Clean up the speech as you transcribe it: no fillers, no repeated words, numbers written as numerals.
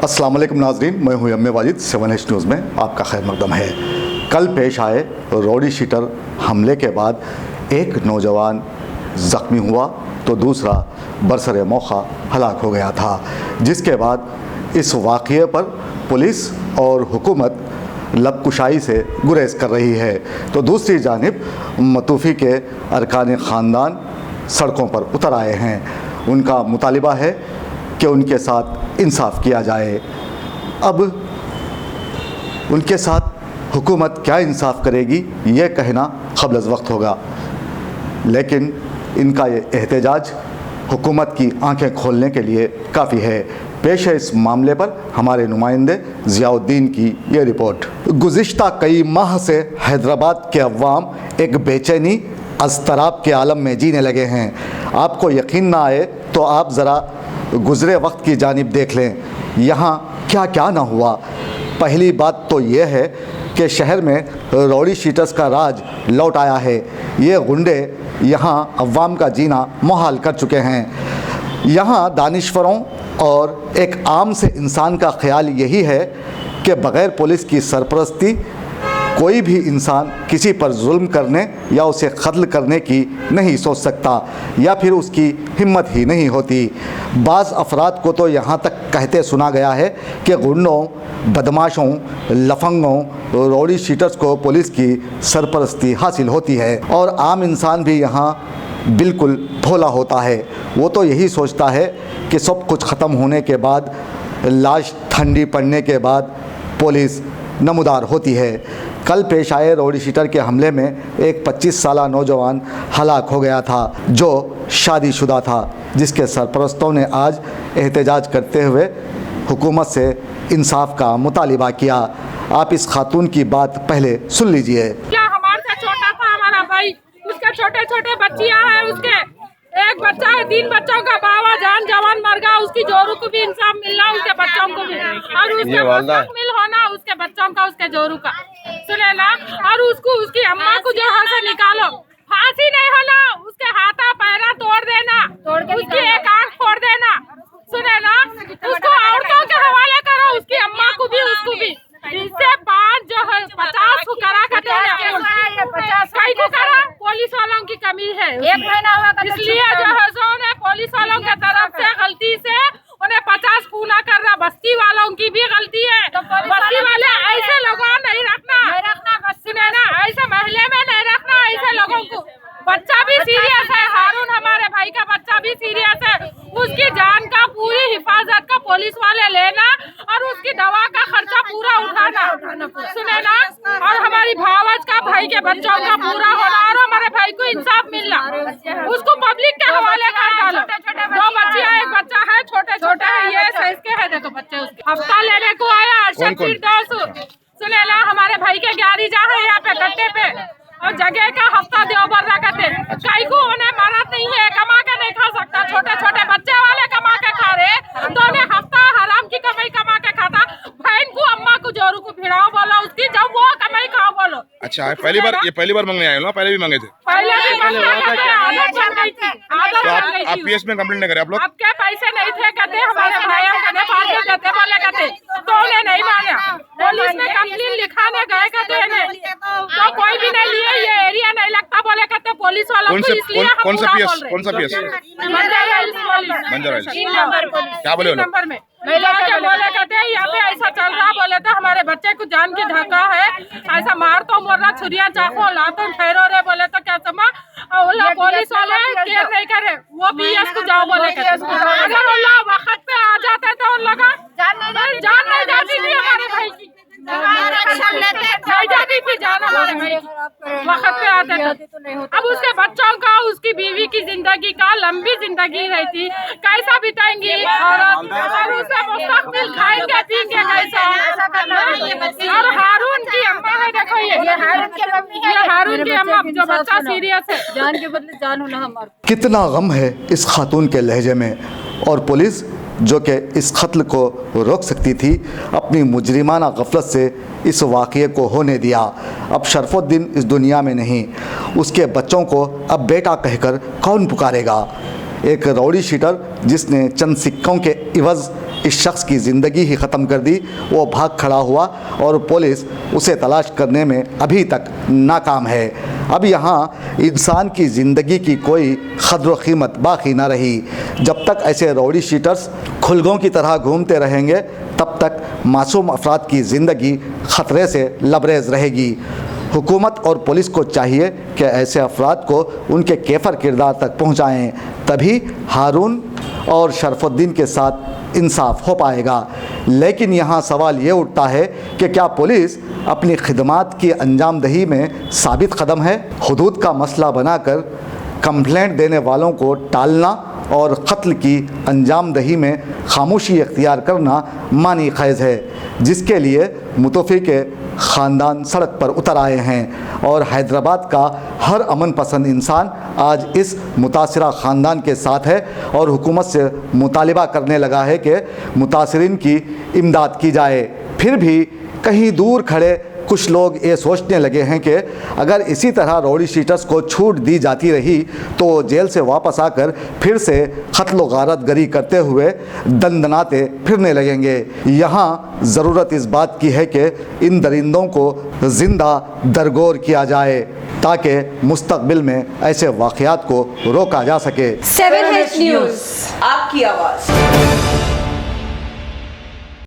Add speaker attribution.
Speaker 1: अस्सलाम वालेकुम नाज़रीन, मैं हूं M A Wajid. 7H news में आपका खैर मकदम है। कल पेश आए रोडी शीटर हमले के बाद एक नौजवान ज़ख्मी हुआ तो दूसरा बरसरे मौका हलाक हो गया था, जिसके बाद इस वाक़ये पर पुलिस और हुकूमत लबकुशाई से गुरेज कर रही है, तो दूसरी जानिब मतूफ़ी के अरकान ख़ानदान सड़कों पर उतर आए हैं। उनका मुतालिबा है कि उनके साथ इंसाफ किया जाए। अब उनके साथ हुकूमत क्या इंसाफ करेगी ये कहना क़ब्ल अज़ वक्त होगा, लेकिन इनका ये एहतजाज हुकूमत की आंखें खोलने के लिए काफ़ी है। पेश है इस मामले पर हमारे नुमाइंदे ज़ियाउद्दीन की ये रिपोर्ट। गुज़िश्ता कई माह से हैदराबाद के अवाम एक बेचैनी अज़तराब के आलम में जीने लगे हैं। आपको यकीन ना आए तो आप ज़रा गुज़रे वक्त की जानिब देख लें, यहाँ क्या क्या ना हुआ। पहली बात तो ये है कि शहर में रोडी शीटर्स का राज लौट आया है। ये गुंडे यहाँ अवाम का जीना मुहाल कर चुके हैं। यहाँ दानिश्वरों और एक आम से इंसान का ख्याल यही है कि बग़ैर पुलिस की सरपरस्ती कोई भी इंसान किसी पर जुल्म करने या उसे कत्ल करने की नहीं सोच सकता, या फिर उसकी हिम्मत ही नहीं होती। बाज़ अफराद को तो यहाँ तक कहते सुना गया है कि गुंडों, बदमाशों, लफंगों, रोडी शीटर्स को पुलिस की सरपरस्ती हासिल होती है और आम इंसान भी यहाँ बिल्कुल भोला होता है। वो तो यही सोचता है कि सब कुछ ख़त्म होने के बाद, लाश ठंडी पड़ने के बाद पुलिस नमूदार होती है। कल पेश आए रोडी शीटर के हमले में एक 25 साला नौजवान हलाक हो गया था जो शादीशुदा था, जिसके सरपरस्तों ने आज एहतजाज करते हुए हुकूमत से इंसाफ का मुतालिबा किया। आप इस खातून की बात पहले सुन लीजिए।
Speaker 2: क्या हमारे से छोटा था हमारा भाई, उसके छोटे छोटे बच्चियां हैं, उसके एक बच्चा है, 3 बच्चों का बाबा जान जवान मर गया। उसकी जोरू को भी इंसाफ मिलना, उसके बच्चों को भी, और उसके मुस्तकबिल होना उसके बच्चों का, उसके जोरू का, सुने ना। और उसको, उसकी अम्मा को जो यहाँ से निकालो, फांसी नहीं होना, उसके हाथा पैरा तोड़ देना, उसकी एक आँख फोड़ देना, सुने ना। उसको औरतों के हवाले करो, उसकी अम्मा को भी, उसको भी। इससे 5 जो है 50 को करा करते हैं, 50 कई को करा। पुलिस वालों की कमी है, एक महीना हुआ, इसलिए जो है सो ने पुलिस वालों के तरफ से गलती से उन्हें 50 पूरा करना। बस्ती वालों की भी गलती है, तो बस्ती वाले ऐसे लोगों नहीं रखना, सुने ना, ऐसे महल्ले में नहीं रखना ऐसे लोगों को। बच्चा भी सीरियस है, हारून हमारे भाई का बच्चा भी सीरियस है, उसकी जान का पूरी हिफाजत का पुलिस वाले लेना और उसकी दवा का खर्चा पूरा उठाना, सुने ना। और हमारी भावज का, भाई के बच्चों का पूरा होना और हमारे भाई को इंसाफ मिलना। उसको पब्लिक के हवाले कर डालो। 2 बच्चियां, एक बच्चा है, छोटे छोटे है, ये साइज के है, देखो बच्चे। उसके हफ्ता लेने को आया अरशद फिरदौस, सुने ना, हमारे भाई के गाड़ी जा है यहाँ पे कट्टे पे, और जगह का हफ्ता देवबर रखते। कई को उन्हें मरद नहीं है, कमा के नहीं खा सकता। छोटे छोटे बच्चे वाले कमा के खा रहे, तो उन्हें हफ्ता हराम की कमाई कमा के खाता। बहन को, अम्मा को, जोरू को भिड़ाओ बोलो उसकी, जब वो कमाई खाओ बोलो।
Speaker 3: अच्छा, पहली बार मांगने आए हो ना? पहले भी मांगे थे?
Speaker 2: पहले भी मांगते थे, आदत बन गई थी, आदत बन गई थी।
Speaker 3: आप पीएस में कंप्लेंट नहीं करे आप लोग?
Speaker 2: आपके पैसे नहीं थे कहते, हमारे भाइयों को नहीं पार्टी देते बोले कहते, तो उन्हें नहीं मांगा। पुलिस में कंप्लेंट लिखाने गए कहते हैं, तो कोई भी नहीं लिए, ये एरिया नहीं लगता बोले कहते पुलिस वालों को। इसलिए
Speaker 3: कौन सा पीएस? क्या बोले
Speaker 2: नंबर में बोले कहते हैं यहाँ पे ऐसा चल रहा, बोले तो हमारे बच्चे को जान के धक्का है, ऐसा मार तो बोल रहा, छुरिया चाकू ला तो ठहरो रे, बोले तो क्या समा पुलिस वाले केयर नहीं करे, वो पीएस को जाओ बोले। अगर उन लोग वक्त पे आ जाते तो उन लोग जान नहीं जाती थी हमारे भाई की, नहीं जाती थी जान हमारे भाई वक्त पे आते थे। अब उसके बच्चों का, उसकी बीवी की जिंदगी का लंबी जिंदगी रहती, कैसा बिताएंगी और उसे मुस्तकबिल खाएंगे पीएंगे कैसा। और हारून की अम्मा है, देखो ये हारून की अम्मा, जो बच्चा सीरियस है, जान के बदले जान होना हमारा।
Speaker 1: कितना गम है इस खातून के लहजे में, और पुलिस जो कि इस कत्ल को रोक सकती थी, अपनी मुजरिमाना गफलत से इस वाक़ये को होने दिया। अब शरफुद्दीन इस दुनिया में नहीं, उसके बच्चों को अब बेटा कहकर कौन पुकारेगा। एक रौडी शीटर जिसने चंद सिक्कों के इवज़ इस शख्स की ज़िंदगी ही ख़त्म कर दी, वो भाग खड़ा हुआ और पुलिस उसे तलाश करने में अभी तक नाकाम है। अब यहाँ इंसान की ज़िंदगी की कोई क़द्र व कीमत बाकी ना रही। जब तक ऐसे रौडी शीटर्स खुलगों की तरह घूमते रहेंगे तब तक मासूम अफराद की ज़िंदगी ख़तरे से लबरेज़ रहेगी। हुकूमत और पुलिस को चाहिए कि ऐसे अफराद को उनके केफर किरदार तक पहुँचाएँ, तभी हारून और शरफुद्दीन के साथ इंसाफ हो पाएगा। लेकिन यहाँ सवाल ये उठता है कि क्या पुलिस अपनी खिदमात की अंजामदही में साबित कदम है? हुदूद का मसला बनाकर कंप्लेंट देने वालों को टालना और कत्ल की अंजामदही में खामोशी इख्तियार करना मानी खैज़ है, जिसके लिए मुतफ़ी के ख़ानदान सड़क पर उतर आए हैं और हैदराबाद का हर अमन पसंद इंसान आज इस मुतासिरा ख़ानदान के साथ है और हुकूमत से मुतालिबा करने लगा है कि मुतासिरीन की इमदाद की जाए। फिर भी कहीं दूर खड़े कुछ लोग ये सोचने लगे हैं कि अगर इसी तरह रौडी शीटर्स को छूट दी जाती रही तो जेल से वापस आकर फिर से क़त्ल व गारत गरी करते हुए दंदनाते फिरने लगेंगे। यहाँ ज़रूरत इस बात की है कि इन दरिंदों को ज़िंदा दरगोर किया जाए ताकि मुस्तक़बिल में ऐसे वाक़यात को रोका जा सके।
Speaker 4: 7H न्यूज़, आपकी आवाज़।